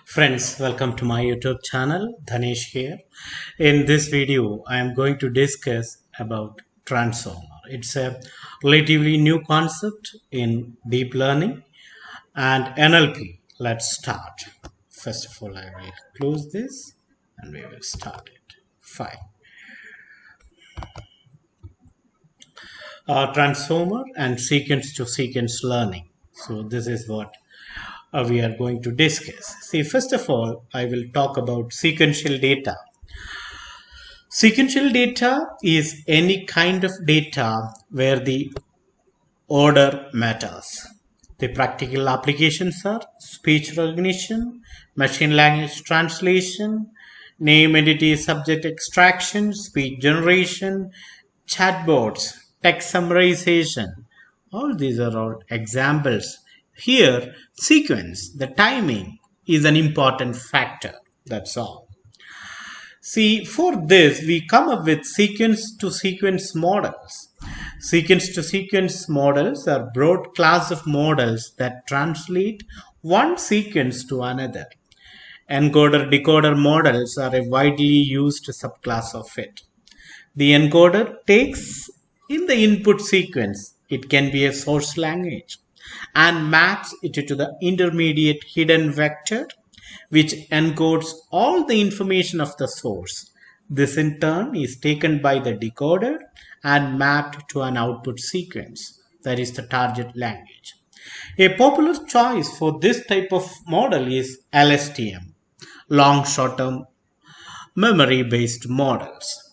Friends, welcome to my YouTube channel. Dhanesh here. In this video, I am going to discuss about transformer. It's a relatively new concept in deep learning and NLP. Let's start. First of all, I will close this and we will start it. Fine. Transformer and sequence to sequence learning. So this is what we are going to discuss. See, first of all, I will talk about sequential data. Sequential data is any kind of data where the order matters. The practical applications are speech recognition, machine language translation, name, entity, subject extraction, speech generation, chatbots, text summarization. All these are all examples. Here, sequence, the timing is an important factor. That's all. See, for this, we come up with sequence to sequence models. Sequence to sequence models are broad class of models that translate one sequence to another. Encoder decoder models are a widely used subclass of it. The encoder takes in the input sequence, it can be a source language, and maps it to the intermediate hidden vector, which encodes all the information of the source. This in turn is taken by the decoder and mapped to an output sequence, that is the target language. A popular choice for this type of model is LSTM, long short-term memory-based models.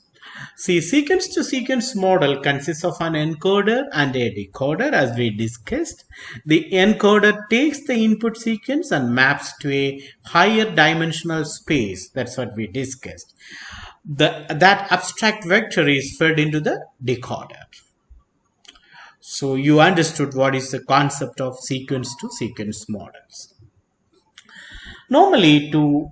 See, sequence to sequence model consists of an encoder and a decoder, as we discussed. The encoder takes the input sequence and maps to a higher dimensional space. That's what we discussed. That abstract vector is fed into the decoder. So you understood what is the concept of sequence to sequence models. Normally, to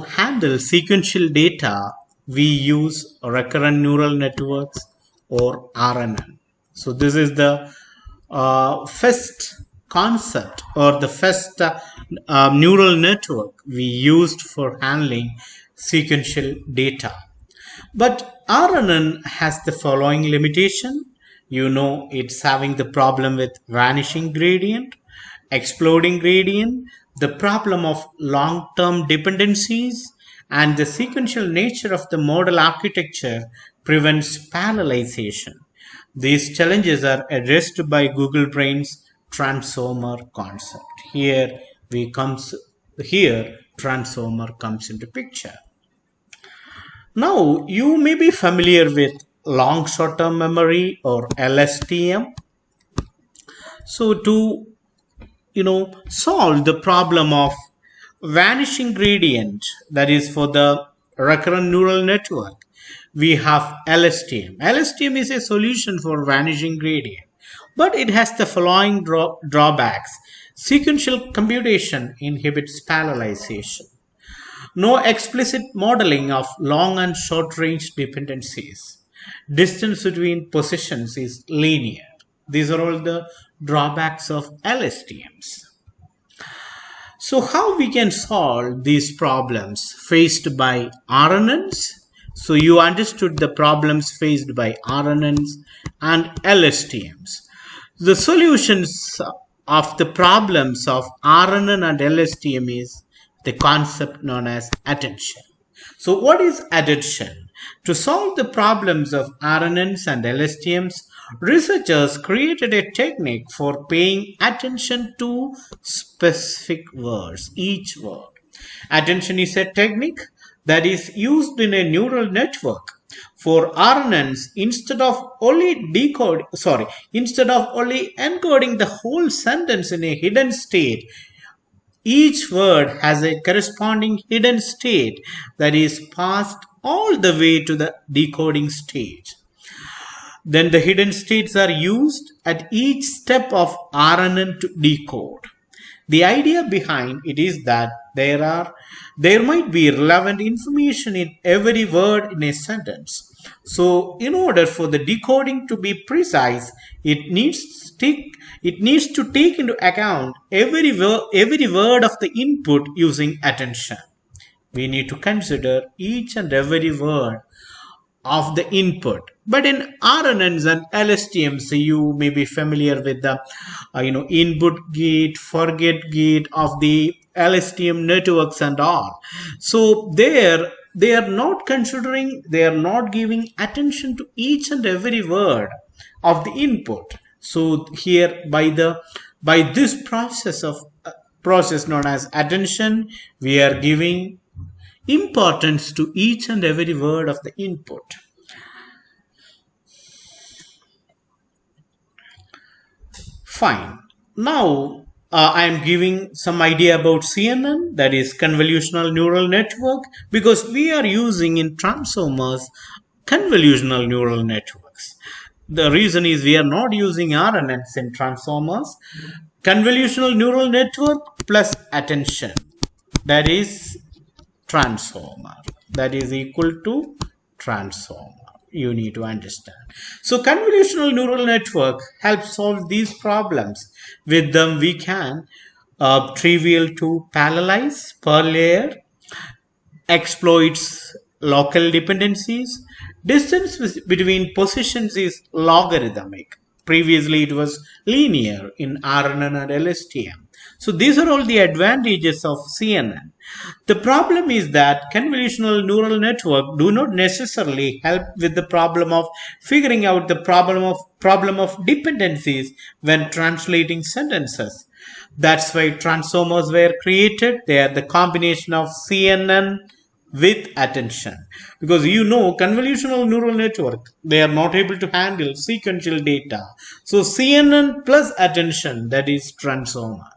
handle sequential data, we use recurrent neural networks or RNN. So this is the first concept or the first neural network we used for handling sequential data. But RNN has the following limitation. It's having the problem with vanishing gradient, exploding gradient, the problem of long-term dependencies, and the sequential nature of the model architecture prevents parallelization. These challenges are addressed by Google Brain's transformer concept. Here transformer comes into picture. Now, you may be familiar with long short-term memory or LSTM. So to solve the problem of vanishing gradient, that is for the recurrent neural network, we have LSTM. LSTM is a solution for vanishing gradient, but it has the following drawbacks. Sequential computation inhibits parallelization. No explicit modeling of long and short range dependencies. Distance between positions is linear. These are all the drawbacks of LSTMs. So how we can solve these problems faced by RNNs? So you understood the problems faced by RNNs and LSTMs. The solutions of the problems of RNN and LSTM is the concept known as attention. So what is attention? To solve the problems of RNNs and LSTMs, researchers created a technique for paying attention to specific words, each word. Attention is a technique that is used in a neural network. For RNNs, instead of only encoding the whole sentence in a hidden state, each word has a corresponding hidden state that is passed all the way to the decoding stage. Then the hidden states are used at each step of RNN to decode. The idea behind it is that there might be relevant information in every word in a sentence. So in order for the decoding to be precise, it needs to take into account every word of the input using attention. We need to consider each and every word of the input. But in RNNs and LSTMs, you may be familiar with the input gate, forget gate of the LSTM networks and all. So there they are not considering, they are not giving attention to each and every word of the input. So here by this process known as attention, we are giving importance to each and every word of the input. Fine. Now I am giving some idea about CNN, that is convolutional neural network, because we are using in transformers convolutional neural networks. The reason is we are not using RNNs in transformers. Convolutional neural network plus attention, that is transformer, that is equal to transformer. You need to understand. So convolutional neural network helps solve these problems. With them we can trivial to parallelize per layer, exploits local dependencies, distance between positions is logarithmic. Previously it was linear in RNN and LSTM. So these are all the advantages of CNN. The problem is that convolutional neural network do not necessarily help with the problem of figuring out the problem of dependencies when translating sentences. That's why transformers were created. They are the combination of CNN with attention, because convolutional neural network, they are not able to handle sequential data. So CNN plus attention, that is transformer.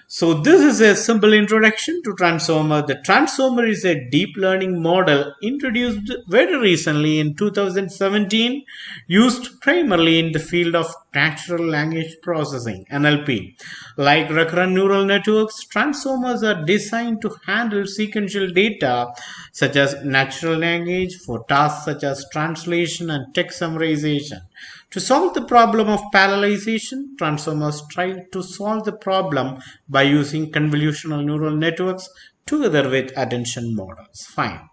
So this is a simple introduction to transformer. The transformer is a deep learning model introduced very recently in 2017, used primarily in the field of natural language processing, NLP. Like recurrent neural networks, transformers are designed to handle sequential data such as natural language for tasks such as translation and text summarization. To solve the problem of parallelization, transformers try to solve the problem by using convolutional neural networks together with attention models. Fine.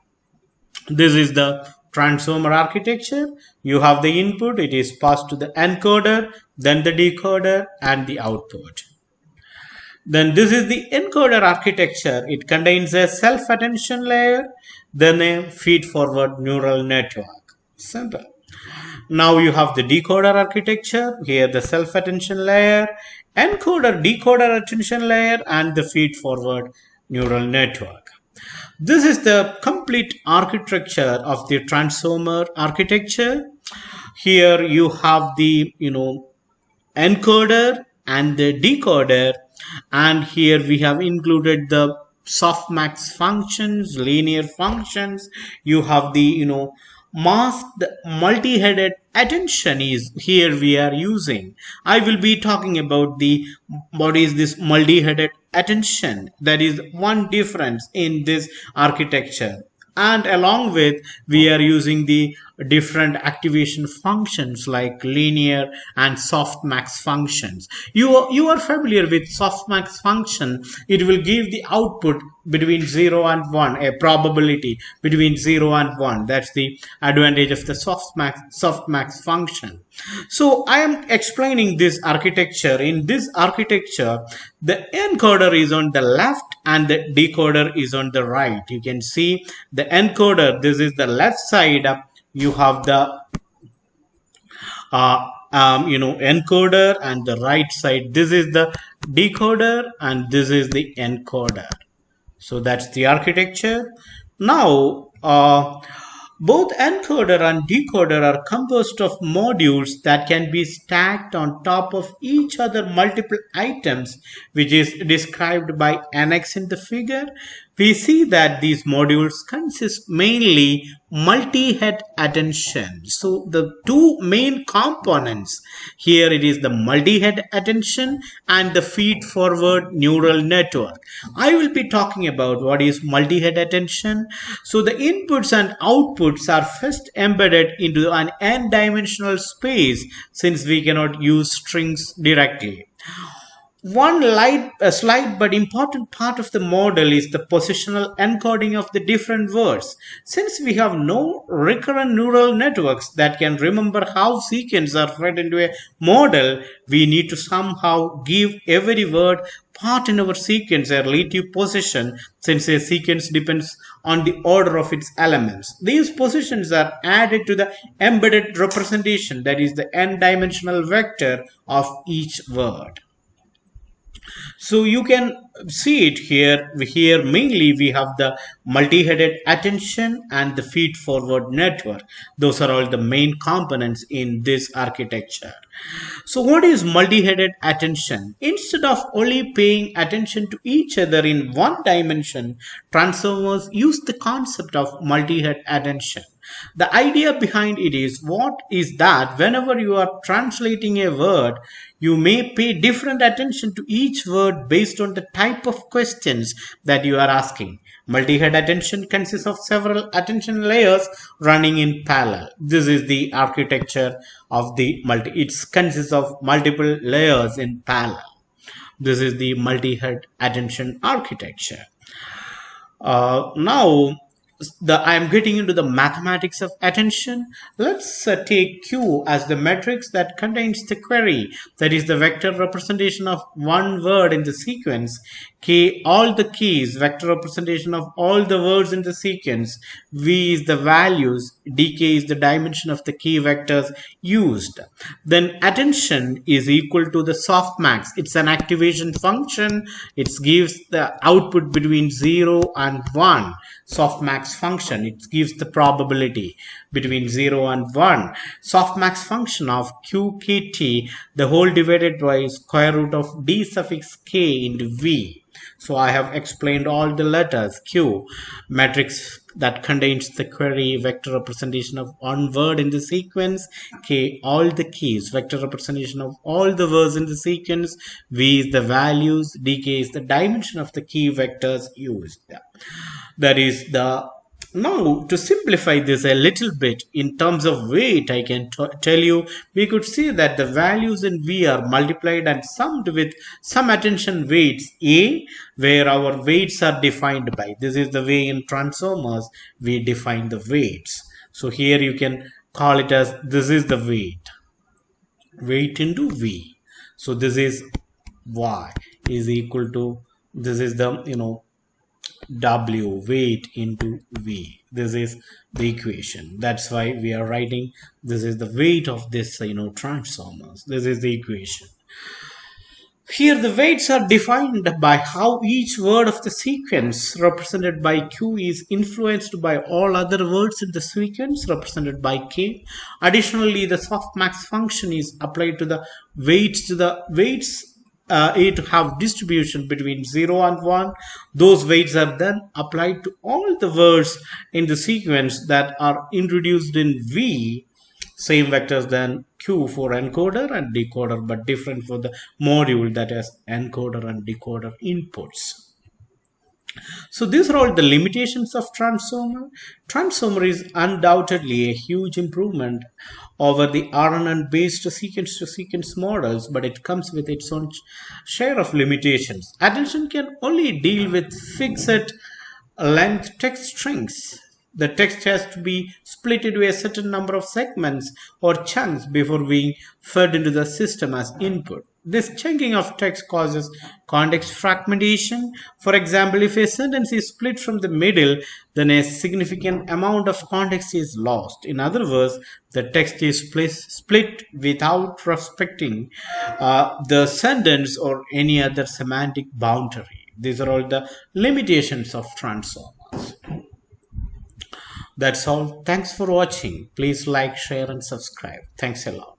This is the transformer architecture. You have the input, it is passed to the encoder, then the decoder and the output. Then this is the encoder architecture. It contains a self-attention layer, then a feed-forward neural network. Simple. Now you have the decoder architecture, here the self-attention layer, encoder, decoder attention layer and the feed-forward neural network. This is the complete architecture of the transformer architecture. Here you have the encoder and the decoder, and here we have included the softmax functions, linear functions. You have the masked multi-headed attention is here we are using. I will be talking about what is this multi-headed attention. That is one difference in this architecture. And along with, we are using the different activation functions like linear and softmax functions. You are familiar with softmax function. It will give the output between 0 and 1, a probability between 0 and 1. That's the advantage of the softmax function. So I am explaining this architecture. In this architecture, the encoder is on the left and the decoder is on the right. You can see the encoder, this is the left side. You have the encoder, and the right side, this is the decoder and this is the encoder. So that's the architecture. Now both encoder and decoder are composed of modules that can be stacked on top of each other multiple items, which is described by annex in the figure. we see that these modules consist mainly multi-head attention. So the two main components here, it is the multi-head attention and the feed-forward neural network. I will be talking about what is multi-head attention. So the inputs and outputs are first embedded into an n-dimensional space, since we cannot use strings directly. One slight but important part of the model is the positional encoding of the different words. Since we have no recurrent neural networks that can remember how sequences are fed into a model, we need to somehow give every word part in our sequence a relative position, since a sequence depends on the order of its elements. These positions are added to the embedded representation, that is the n-dimensional vector of each word. So you can see it here. Here mainly we have the multi-headed attention and the feed-forward network. Those are all the main components in this architecture. So what is multi-headed attention? Instead of only paying attention to each other in one dimension, transformers use the concept of multi-head attention. The idea behind it is that whenever you are translating a word, you may pay different attention to each word based on the type of questions that you are asking. Multi-head attention consists of several attention layers running in parallel. This is the architecture of the it consists of multiple layers in parallel. This is the multi-head attention architecture. Now I am getting into the mathematics of attention. Let's take Q as the matrix that contains the query, that is the vector representation of one word in the sequence. K, all the keys, vector representation of all the words in the sequence. V is the values, dk is the dimension of the key vectors used. Then attention is equal to the softmax. It's an activation function. It gives the output between 0 and 1. Softmax function, it gives the probability between 0 and 1. Softmax function of qkt, the whole divided by square root of d suffix k into v. So I have explained all the letters. Q, matrix that contains the query, vector representation of one word in the sequence. K, all the keys, vector representation of all the words in the sequence. V is the values, dk is the dimension of the key vectors used. That is the Now, to simplify this a little bit in terms of weight, I can tell you, we could see that the values in V are multiplied and summed with some attention weights A, where our weights are defined by. This is the way in transformers we define the weights. So here you can call it as, this is the weight into V. So this is Y is equal to, this is the, W, weight into V. This is the equation. That's why we are writing, this is the weight of this, transformers. This is the equation. Here the weights are defined by how each word of the sequence represented by Q is influenced by all other words in the sequence represented by K. Additionally, the softmax function is applied to the weights, it have distribution between 0 and 1. Those weights are then applied to all the words in the sequence that are introduced in V. Same vectors than Q for encoder and decoder, but different for the module that has encoder and decoder inputs. So these are all the limitations of transformer. Transformer is undoubtedly a huge improvement over the RNN based sequence to sequence models, but it comes with its own share of limitations. Attention can only deal with fixed length text strings. The text has to be split into a certain number of segments or chunks before being fed into the system as input. This chunking of text causes context fragmentation. For example, if a sentence is split from the middle, then a significant amount of context is lost. In other words, the text is split without respecting the sentence or any other semantic boundary. These are all the limitations of transformers. That's all. Thanks for watching. Please like, share, and subscribe. Thanks a lot.